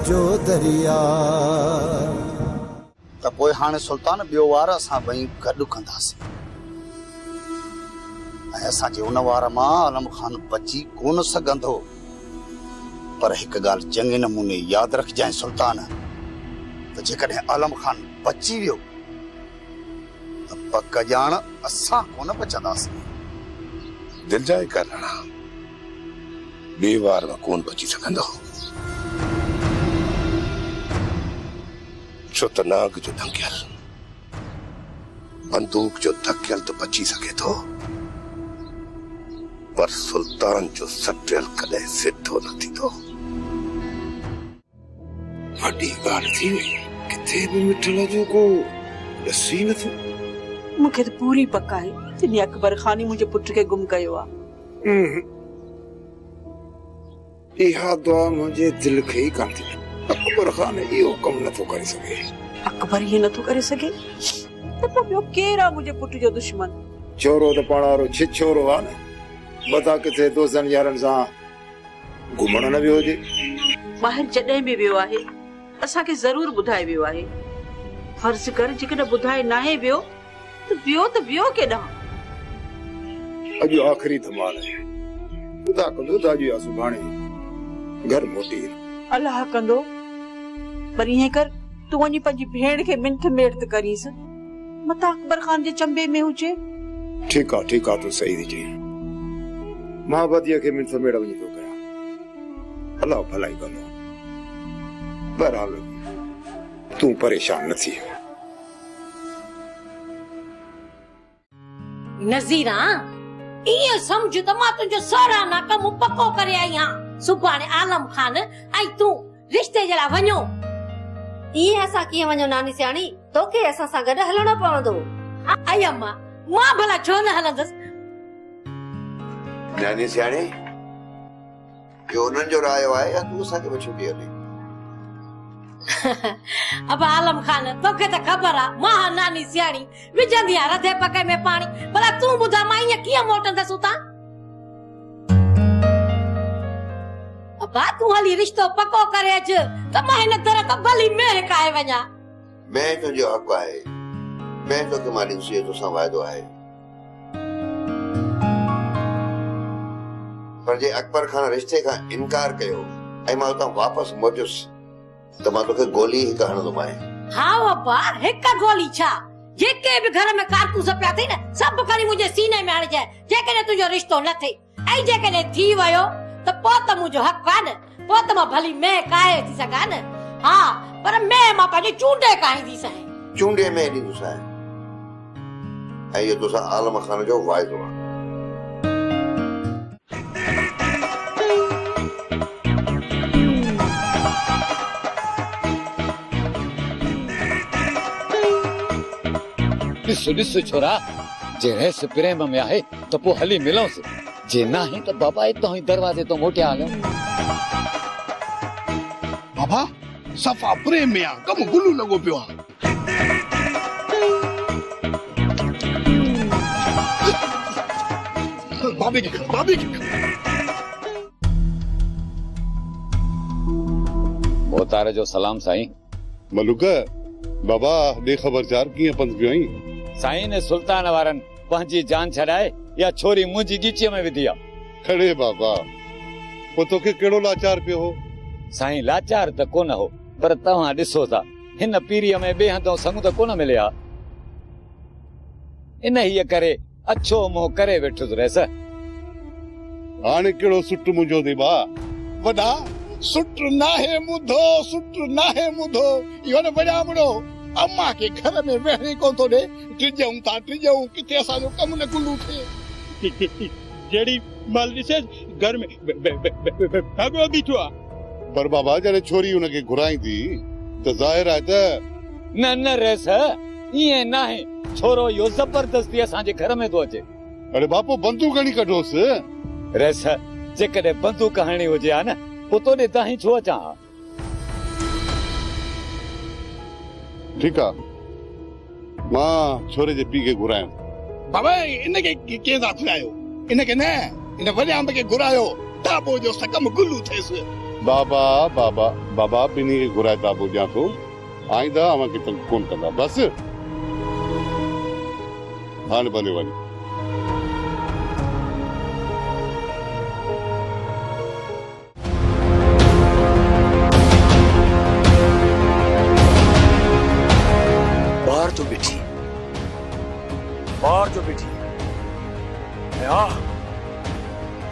जो दरिया। त पोइ हाणे सुल्तान ॿियो वार असां ॿई गॾु कंदासीं ऐं असांजे उन वार मां आलम खान बची कोन सघंदो। पर हिकु ॻाल्हि चङे नमूने यादि रखजांइ सुल्तान, त जेकॾहिं आलम खान बची वियो त पक ॼाण असां कोन बचंदासीं। दिल जाए कर राणा, ॿिए वार में कोन बची सघंदो। छो त नाग जो ढंकियल बंदूक जो धकियल तो बची सके थो, पर सुल्तान जो सटियल कॾहिं सिधो न थींदो। वॾी ॻाल्हि थी वई, किथे बि मिठल जो को ॾसी नथो। मूंखे त पूरी पक आहे जिन अकबर खान ई मुंहिंजे पुट खे गुम कयो आहे। इहा दुआ मुंहिंजे दिल खे ई कान थी। अकबर खान इहो कमु नथो करे सघे। अकबर ये नथो करे सघे त पोइ ॿियो केरु आहे मुंहिंजे पुट जो दुश्मन? चोरो त पाण वारो छिछोरो आहे न, बता किथे दोस्तनि यारनि सां घुमण न वियो हुजे। ॿाहिरि जॾहिं बि वियो आहे असांखे ज़रूर ॿुधाए वियो आहे। फर्ज़ कर जेकॾहिं ॿुधाए नाहे वियो त वियो केॾां? अॼु आख़िरी धमाल आहे, ख़ुदा कंदो त अॼु या सुभाणे घर मोटी। अलाह कंदो, पर ईअं कर तूं वञी पंहिंजी भेण खे मिंथ मेड़ त करीस, मता अकबर खान जे चंबे में हुजे। ठीकु आहे तूं सही थी चई। मां बदीअ खे मिंथ मेड़ वञी थो कयां, अलाह भलाई कंदो। बहरहाल तूं परेशान न थी। नज़ीरा इहो समझ त मां तुंहिंजो साराना कमु पको करे आई आहियां। सुभाणे आलम खान ऐं तूं रिश्ते जे लाइ वञो। इहे असां कीअं वञो नानी सियाणी, तोखे असां सां गॾु हलणो पवंदो। आई अम्मा, मां भला छो न हलंदसि? नानी सियाणी, जो उन्हनि जो रायो आहे या तूं असांखे बि छुटी हले? अब आलम खान तोखे त ख़बर आहे मां नानी सियाणी विझंदी आहे रधे पके में पाणी। भला तूं ॿुधा मां ईअं कीअं मोटंदसि उतां? अबा तूं हली रिश्तो पको करे अचु त मां हिन तरह त भली महकाए वञा। मैं तुंहिंजो हक़ आहे, मैं तोखे मां ॾिसी तोसां वाइदो आहे। पर जे अकबर खान रिश्ते खां इनकार कयो ऐं मां उतां वापसि मोटियुसि त मां तोखे गोली हिकु हणंदोमांइ। हा अबा, हिकु गोली छा, जेके बि घर में कारतूस पिया थी न सभु खणी मुंहिंजे सीने में हणजांइ। जेकॾहिं तुंहिंजो रिश्तो न थिए ऐं जेकॾहिं थी वियो त पोइ त मुंहिंजो हक़ आहे न, पोइ त मां भली महकाए थी सघां न। हा, पर मैं मां पंहिंजे चूंडे काईंदी सां। चूंडे में ॾींदुसांइ ऐं इहो तोसां आलम खान जो वाइदो आहे। ॾिस छोरा, जे रस प्रेम में आहे त पोइ हली मिलोसि, जे नाहे त बाबा हितां ई दरवाजे तो मोटिया हलो। बाबा सफ़ा प्रेम में आहे, कमु गुलू लॻो पियो आहे। बाबे खे मोतार जो सलाम साईं। मलुक बाबा ॾे ख़बरचार कीअं पंध पियो आहीं? साईं ने सुल्तान वारन पंहिंजी जान छॾाए या छोरी मुंहिंजी ॻीचीअ में विधी आहे। खड़े बाबा, पोइ तोखे कहिड़ो लाचार पियो हो? साईं लाचार त कोन हो, पर तव्हां ॾिसो था हिन पीरीअ में ॿिए हंधों संग त कोन मिलिया। इन हीअ करे अछो मोह करे वेठुसि रहिस। हाणे कहिड़ो सुट मुंहिंजो थी बा? वॾा सुट नाहे मुधो इहो न वॾा मुड़ो। अम्मा के घर में वेहणे कोन थो ॾे, टिजऊं किथे असांजो कमु न गुलू थिए। जेड़ी माल ॾिसे घर में भागो बीठो आहे। पर बाबा जॾहिं छोरी हुनखे घुराई थी त ज़ाहिर आहे त न रहिस, ईअं नाहे। छोरो इहो ज़बरदस्ती असांजे घर में थो अचे। अरे बापू बंदूक हणी कढोसि। रहिस, जेकॾहिं बंदूक हणी हुजे हा न पोइ तोॾे ताईं छो अचां? ठीकु आहे, मां छोरे जे पीउ खे घुरायो। बाबा इनखे कंहिं सां घुरायो? इनखे न, इन वॾे अंब खे घुरायो, टाबो जो सकम गुलू थिएसि। बाबा बाबा बाबा बिनी के घुराए ताबू जा तो आईंदा अवां के तंग कोन कंदा बस हाणे भले वञ बाहर जो बैठी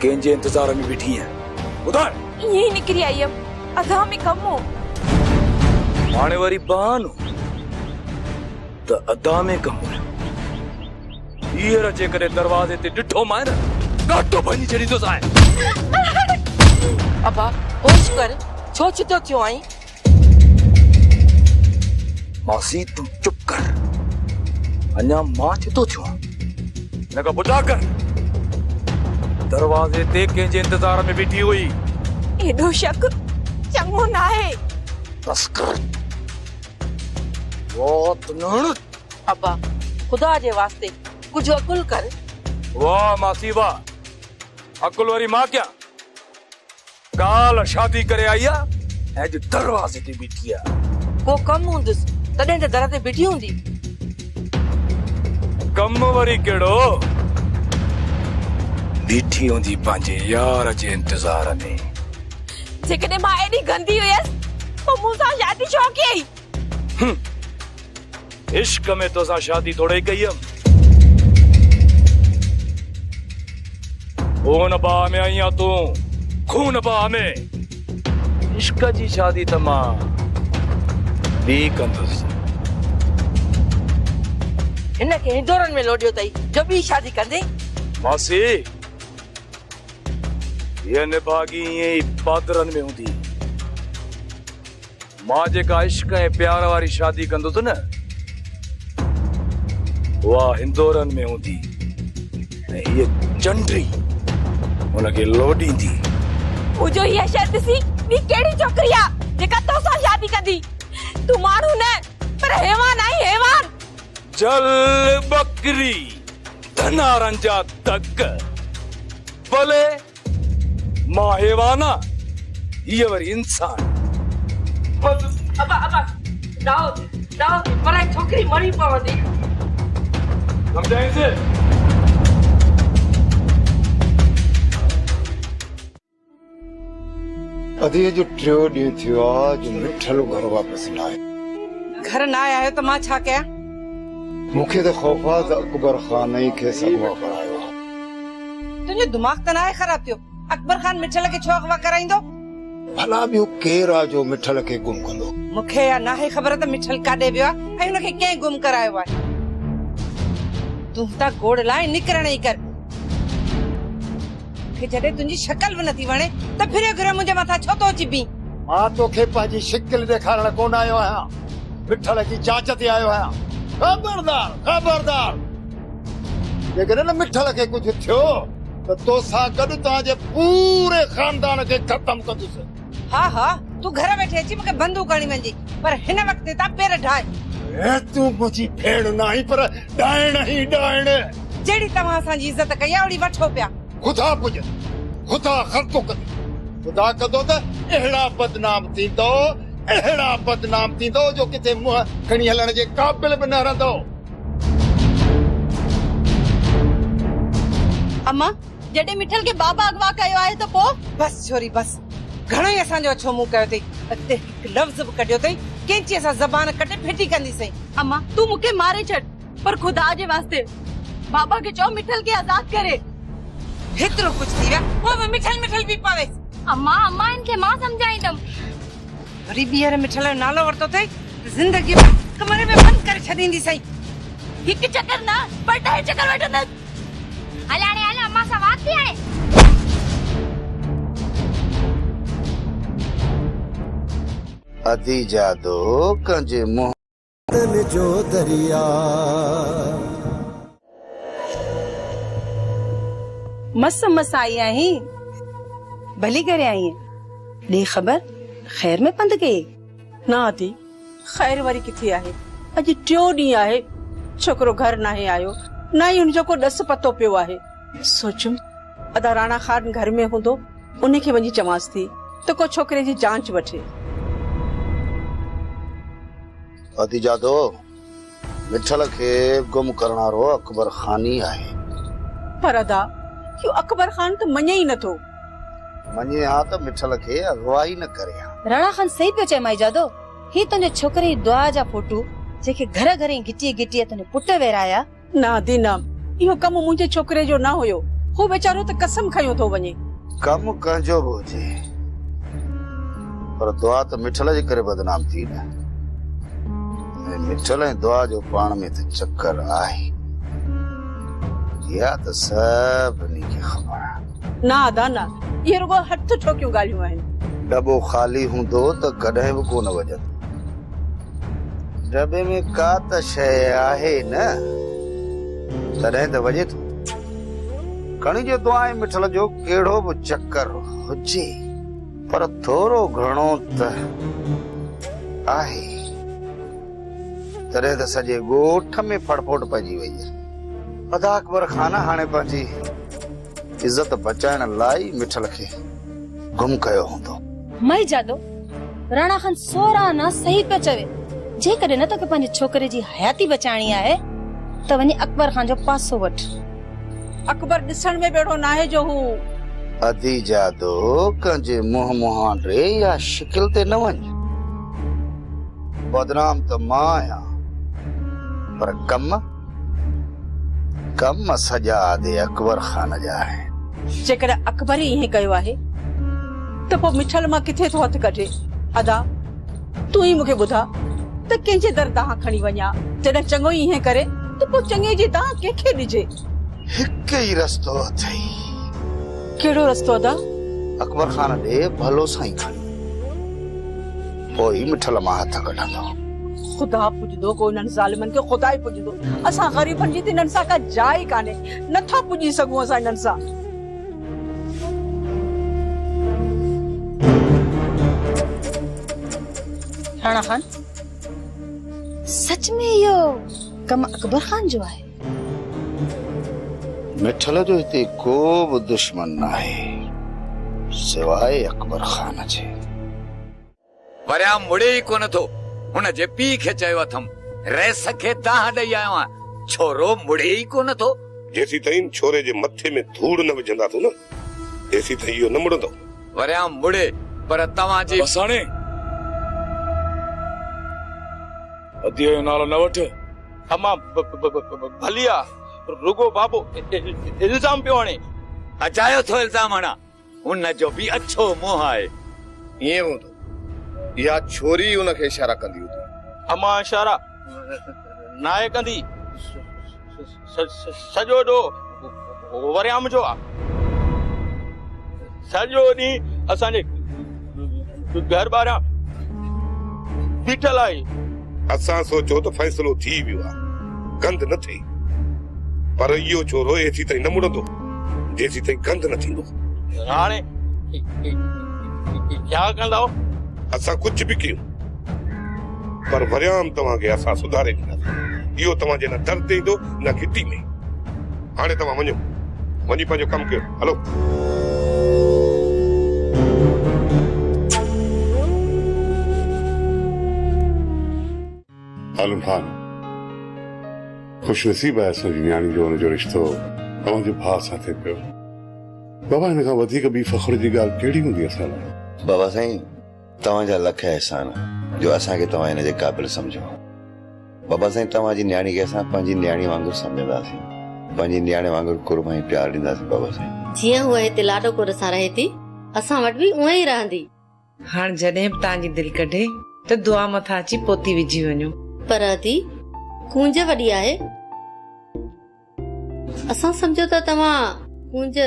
कंहिंजे इंतजार में बैठी है ॿुधाए यही निकरी आई अब अधा में कम हो हाणे वरी बहानो त अदा में कम हो हींअर जे करे दरवाज़े ते ॾिठो मां न ॾाढो भञी छॾी थो साए अबा होश कर छो छितो थियो आई मासी तू चुप कर अञा मां छितो थियो नका ॿुधा कर दरवाज़े ते कंहिंजे इंतजार में बीठी हुई एॾो शक चङो न आहे बस कर वो तुनण अबा खुदा जे वास्ते कुछ अकुल कर वाह मासी वाह अकुल वारी मां क्या काल शादी करे आई आ अज दरवाज़े ते बीठी आ को कम हूंदुसि तॾहिं त दर ते बीठी हूंदी कम वरी केड़ो बीठी हूंदी पंहिंजे यार जे इंतजार में जेकॾहिं मां एॾी गंदी हुयसि पोइ मूंसां शादी छो कई इश्क में तोसां शादी थोड़े ही कई हम खून बाह में आई तू खून बाह में इश्क जी शादी त मां बि कंदुसि हिनखे हिंदोरनि में लोडियो अथई जो ॿी शादी कंदे मासी ये निभागी ये पादरन में हूंदी मां जेका इश्क ऐं प्यार वारी शादी कंदुसि न उहा हिंदोरन में हूंदी ऐं हीअ चंडरी हुनखे लोॾींदी मुंहिंजो इहा शइ ॾिसी ॿी कहिड़ी छोकिरी आहे जेका तोसां शादी कंदी तूं माण्हू न पर हैवान आई हैवान चल बकरी धनारन जा तक भले मां हैवाना ये वरी इंसान अबा दाओ पर छोकरी मरी पवंदी समझाए से अधी जो टियो ॾींहुं थियो आहे जो मिठल घर वापसि न आयो घर न आयो त मां छा कयां मूंखे त ख़ौफ़ आहे त अकबर खान ई खे अगवा करायो तुंहिंजो दिमाग़ त न आहे ख़राब थियो अकबर खान मिठल खे छो अगवा कराईंदो भला ॿियो केरु आहे जो मिठल खे गुम कंदो मूंखे या नाहे ख़बर त मिठल काॾे वियो आहे ऐं हुनखे कंहिं गुम करायो आहे तूं त गोड़ लाइ निकिरण ई कर मूंखे जॾहिं तुंहिंजी शकल बि नथी वणे त फिरियो घिरियो मुंहिंजे मथां छो थो अची बीह मां तोखे पंहिंजी शिकिल ॾेखारण कोन आयो आहियां मिठल जी जांच ते आयो आहियां खबरदार जेकॾहिं न मिठल खे कुझु थियो त तोसां गॾु तव्हांजे पूरे खानदान खे ख़तम कंदुसि हा तूं घर वेठे अची मूंखे बंदूक खणी वञी पर हिन वक़्त ते पेर ढाए तूं मुंहिंजी भेण न आहीं पर ॾाइण ई ॾाइण जहिड़ी तव्हां असांजी इज़त कई आहे ओड़ी वठो पिया खुदा पुॼ खुदा ख़र्चो कंदो खुदा कंदो त अहिड़ा बदनाम थींदो जो किथे मुंहुं खणी हलण जे क़ाबिल बि न रहंदो अम्मा जॾहिं मिठल खे बाबा अगवा कयो आहे त पोइ बस छोरी बस घणो ई असांजो अछो मुंहुं कयो अथई अॻिते हिकु लफ़्ज़ बि कढियो अथई कैंची सां ज़बान कटे फिटी कंदीसीं अम्मा तूं मूंखे मारे छॾ पर खुदा जे वास्ते बाबा खे चओ मिठल खे आज़ाद करे हेतिरो कुझु थी विया पोइ बि मिठल बि पवे अम्मा इनखे मां सम्झाईंदमि वरी ॿीहर मिठल जो नालो वरितो अथई ज़िंदगी कमरे में बंदि करे छॾींदी सही हिकु चक्कर न पर 2 चक्कर वठंदसि हल अम्मा सां वात थी हाणे अधी जादो कंहिंजे मुंहुं दिल जो दरिया मस आई आहीं भली करे आई है ॾे ख़बर ख़ैर में पंध कई ना थी ख़ैर वारी किथे आहे अॼु 3 ॾींहं आहे छोकिरो घर नाहे आयो ना ही उनजो को ॾस पतो पियो आहे सोचुम अदा राणा खान घर में हूंदो उनखे वञी चवांसि थी तो को छोकरे जी जांच वठे। अति जादो मिठल के गुम करणारो अकबर खान ही आहे। पर अदा क्यों अकबर खान तो मञे ही नथो। मञे हा त मिठल के अगवाई न करे हा। राणा खान सही पियो चए माई जादो। ही तुंहिंजे छोकिरे जी दुआ जा फोटू जेके घर घर गिटी गिटी तुंहिंजे पुट वेराया। ना दीना इहो कम मुंहिंजे छोकरे जो ना हुयो। हू बेचारो त कसम खयो थो वञे। कम कंजो बि हुजे पर दुआ त मिठल जे करे बदनाम थी न। मिठल ऐं दुआ जो पाण में त चक्कर आहे। या त सभिनी खे ख़बर आहे। ना अदा ना ये रुगो हथ ठोकियूं ॻाल्हियूं आहिनि। डबो खाली हूंदो त कॾहिं बि कोन वॼंदो। डबे में का त शइ आहे न तॾहिं त वॼे थो। खणी जो दुआ ऐं मिठल जो कहिड़ो बि चक्कर हुजे पर थोरो घणो त आहे तॾहिं त सॼे ॻोठ में फड़फोड़ पइजी वई आहे। अदा अकबर खान हाणे पंहिंजी इज्जत बचाइण लाइ मिठल खे गुम कयो हूंदो। माई जादो राणा खान सोरा ना सही पियो चवे। जेकॾहिं न तोखे पंहिंजे छोकिरे जी हयाती बचाइणी आहे त वञी अकबर खान जो पासो वठ। अकबर ॾिसण में बेड़ो न आहे जो हू। अधी जादो कंहिंजे मुंह मुहांडे या शिकिल ते न वञ। बदनाम त मां आहियां पर कम सॼा आदे अकबर खान जा आहिनि। जेकॾहिं अकबर ही ईअं कयो आहे त पोइ मिठल मां किथे थो हथ कढे। अदा तूं ई मूंखे ॿुधा त कंहिंजे दर दाह खणी वञा। जॾहिं चङो ई ईअं करे त पोइ चङे जी दाह कंहिंखे ॾिजे। हिकु ई रस्तो अथई। कहिड़ो रस्तो अदा? अकबर खान ॾे भलो साईं खणी पोइ ई मिठल मां हथ कढंदो। खुदा पुजदो को इन्हनि ज़ालिमनि खे खुदा ई पुजदो। असां ग़रीबनि जी त इन्हनि सां का जाइ कान्हे। नथा पुजी सघूं असां इन्हनि सां। राणा खान सच में इहो कम अकबर खान जो आहे? मिठल जो हिते को बि दुश्मन न आहे सिवाय अकबर खान जे। वरिया मुड़े ई कोन थो। हुन जे पी खे चयो अथम रेस खे दाह ॾेई आयो आहियां। छोरो मुड़े ई कोन थो। जेसी ताईं छोरे जे मथे में धूड़ न विझंदा थो न तेसी ताईं इहो न मुड़ंदो। वरिया मुड़े पर तव्हांजी बसाणे अधीअ जो नालो न वठ। अम्मा भलिया रुगो बाबो इल्जाम पियो हणे। अचायो थो इल्जाम हणा। हुन जो बि अच्छो मुंहुं आहे। ईअं हूंदो या छोरी उनखे इशारा कंदी हूंदी। अम्मा इशारा नाहे कंदी। सॼो ॾोह वरियाम जो आहे। सॼो ॾींहुं असांजे घर ॿाहिरां बीठल आहे। असां सोचो त फ़ैसिलो थी वियो आहे गंद न थिए पर इहो छोरो एसी ताईं न मुड़ंदो जेसी ताईं गंद न थींदो। हाणे छा कंदा? असां कुछ भी कयूं पर वरियाम तव्हांखे असां सुधारे ॾींदासीं। इहो तव्हांजे न दर्द ते ईंदो न घिटी में। हाणे तव्हां वञो वञी पंहिंजो कमु कयो। हलो आलम खान खुशनसीब आहे असांजी न्याणी जो हुनजो रिश्तो तव्हांजे भाउ सां थिए पियो। बाबा हिन खां वधीक ॿी फ़ख्र जी ॻाल्हि कहिड़ी हूंदी असां लाइ? बाबा साईं तव्हांजा लख एहसान जो असांखे तव्हां हिन जे क़ाबिल सम्झो। बाबा साईं तव्हांजी न्याणी खे असां पंहिंजी न्याणी वांगुरु सम्झंदासीं। पंहिंजी न्याणी वांगुरु कुर्ब ऐं प्यार ॾींदासीं। बाबा साईं जीअं हूअ हिते लाडो कोड सां रहे थी असां वटि बि उएं ई रहंदी। हाणे जॾहिं बि तव्हांजी दिलि कढे त दुआ मथां अची पोती विझी वञो। पर अदी कूंज वॾी आहे। असां सम्झो त तव्हां कूंज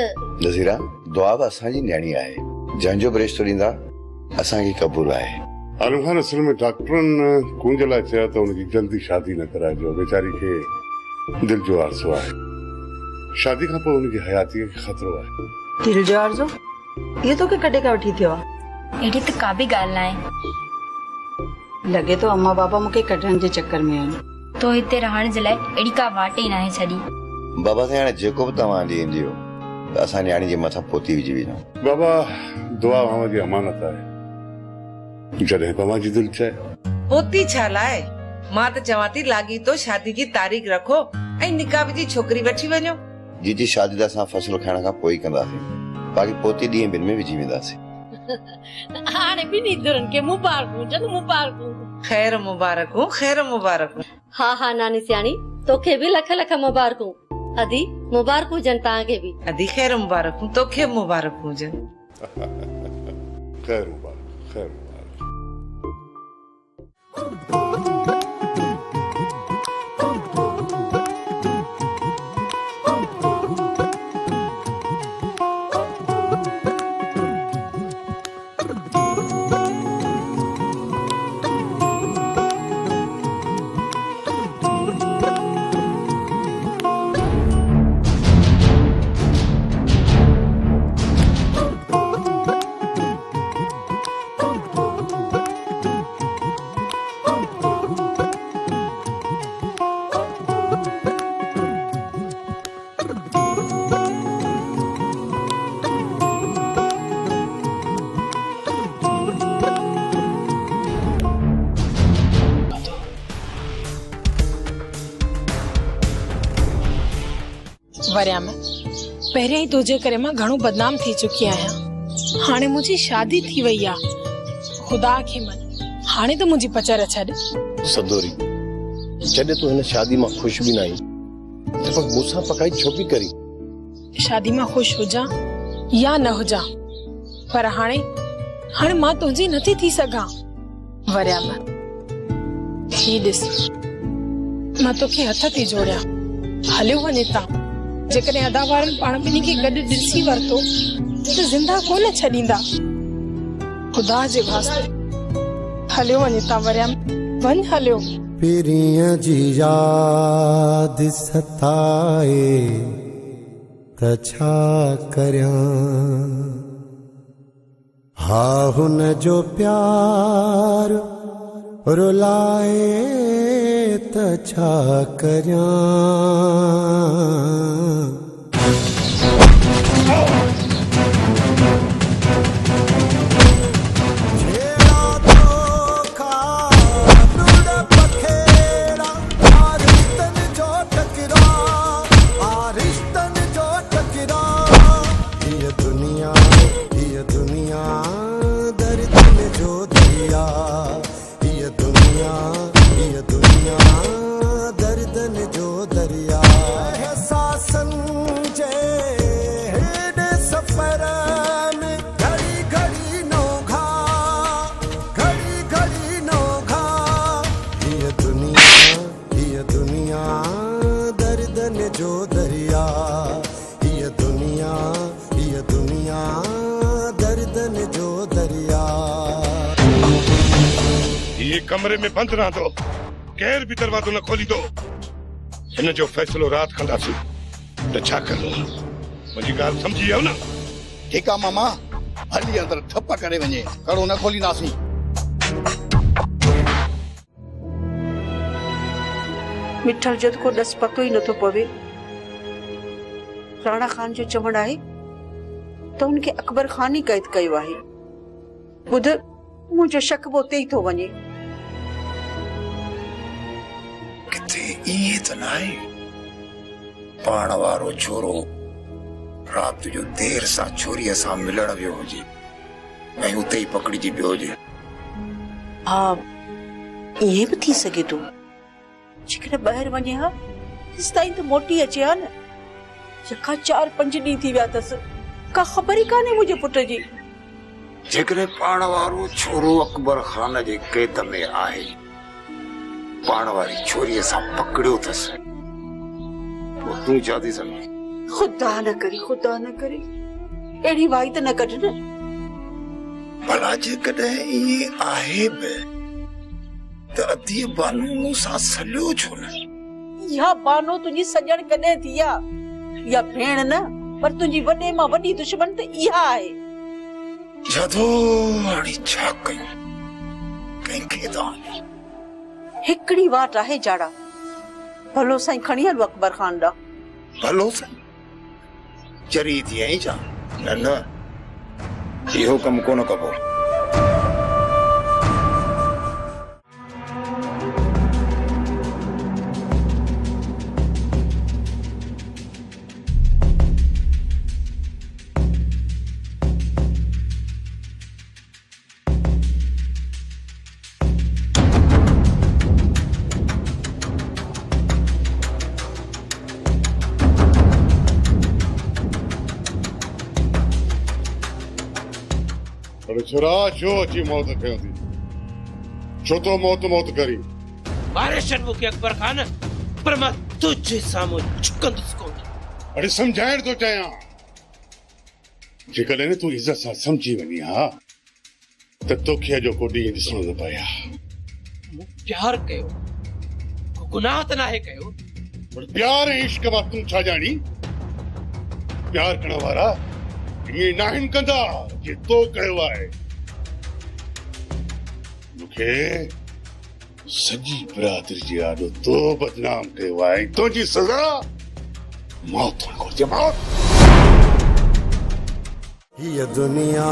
नज़ीरा दुआ बि असांजी न्याणी आहे। जंहिंजो बि रिश्तो ॾींदा असांखे क़बूल आहे। आलम खान असल में डॉक्टरनि कूंज लाइ चयो त हुनजी जल्दी शादी न कराइजो। वेचारी खे दिल जो आरज़ू आहे। शादी खां पोइ हुनजी हयातीअ खे ख़तरो आहे। दिल जो आरज़ू इहो तोखे कॾहिं खां वठी थियो आहे? अहिड़ी त का बि ॻाल्हि न आहे। लॻे थो अम्मा बाबा मूंखे कढण जे चक्कर में आहिनि। तो हिते रहण जे लाइ अहिड़ी का वाट ई न आहे छॾी। बाबा साईं हाणे जेको बि तव्हां ॾींदियो असां न्याणी जे मथां पोती विझी वञूं। बाबा दुआ मामा जी अमानत आहे, जॾहिं बाबा जी दिलि चए। पोती छा लाइ? मां त चवां थी लागी तो शादी जी तारीख़ रखो ऐं निकाह जी छोकरी वठी वञो। जी शादी त असां फ़सुलु खाइण खां पोइ कंदासीं, बाक़ी पोती ॾींहं ॿिनि में विझी वेंदासीं। हाणे ॿिन्ही धुरनि खे मुबारकूं चल मुबारकूं। खैर मुबारकूं, खैर मुबारकूं। हाँ हाँ नानी सियाणी, तोखे भी लख लख मुबारकूं। अदी मुबारकूं जन तव्हांखे भी। अदी खैर मुबारकूं, तोखे मुबारकूं जन। खैर मुबारक, खैर मुबारक। वरियाम पहिरियों ही तुझे करे मां घणो बदनाम थी चुकी आहियां। हाणे मुझी शादी थी वई आ, खुदा खे मन हाणे तो मुझी पचर छड़। सदोरी जॾहिं तूं हिन शादी मां खुश भी नहीं तो पर मूंसां पकाई छो पई करी? शादी मां खुश हो जा या न हो जा, पर हाणे हाणे मां तुझी नथी थी सघां। वरियाम ही ॾिस, मां तोखे हथ थी जोड़िया, हलियो वञे ता। जेकॾहिं अदा वारनि पाण ॿिन्ही खे गॾु ॾिसी वरितो त ज़िंदा कोन छॾींदा। खुदा जे वास्ते हलियो वञे ता वरियाम, वञ हलियो। पिरियां जी याद सताए त छा करियां, हा हुन जो प्यार रुलाए त छा करियां। कमरे में बंद रहा दो, केर भी दरवाजो न खोली दो। इन जो फैसलो रात कंदासीं त छा करो। मुंहिंजी ॻाल्हि समझी आयो न? ठीकु आहे मामा, हली अंदर ठप करे वञे, कड़ो न खोलींदासीं। मिठल जद को दस पतो ही नथो पवे। राणा खान जो चवण आहे तो उनके अकबर खान ही कैद कयो आहे। बुध मुझे शक बोते ही थो वञे। ये तो नहीं पाण वारो छोरो रात जो देर सा छोरी सां मिलण वियो हुजे ऐं उते ही पकड़जी पियो हुजे। हाँ ये भी थी सके तो, जेकर ॿाहिरि वञे हा तेसिताईं तो मोटी अचे हा न। जका 4-5 ॾींहं थी विया अथसि, का ख़बर ही कान्हे मुंहिंजे पुट जी। जेकॾहिं पाण वारो छोरो अकबर खान जे कैद में आहे, पाण वारी छोरीअ सां पकड़ियो अथसि, पोइ तूं छा थी सम्झी? खुदा न करे, खुदा न करे, अहिड़ी वाई त न कढ न। भला जेकॾहिं इहे आहे बि त अदीअ बानू मूंसां सलियो छो न? इहा बानो तुंहिंजी सॼण कॾहिं थी आहे? इहा भेण न, पर तुंहिंजी वॾे मां वॾी दुश्मन त इहा आहे। जदो हाणे छा कयूं, कंहिंखे दान हिकड़ी वाट आहे जाड़ा, भलो साईं खणी हलो अकबर खान ॾांहुं। भलो साईं, चरी थी आई छा? न न इहो कम कोन कबो। अरे छोरा छो अची मौत कयो थी? छो तो मौत करी? मारे छॾ मूंखे अकबर खान, पर मां तुझे साम्हूं झुकंदुसि कोन। अरे समझाइण तो चाहियां, जेकॾहिं न तूं इज़त सां समझी वञी हा त तोखे जो को ॾींहुं ॾिसणो न पए हा। मूं प्यार कयो, को गुनाह त नाहे कयो। प्यार ऐं इश्क मां तूं छा ॼाणी? प्यार करण वारा ईअं नाहिनि कंदा जे तो कयो आहे। मूंखे सॼी बिरादरी जे आॾो तो बदनाम कयो आहे। तुंहिंजी सज़ा मौत हुअणु घुरिजे, मौत। ये दुनिया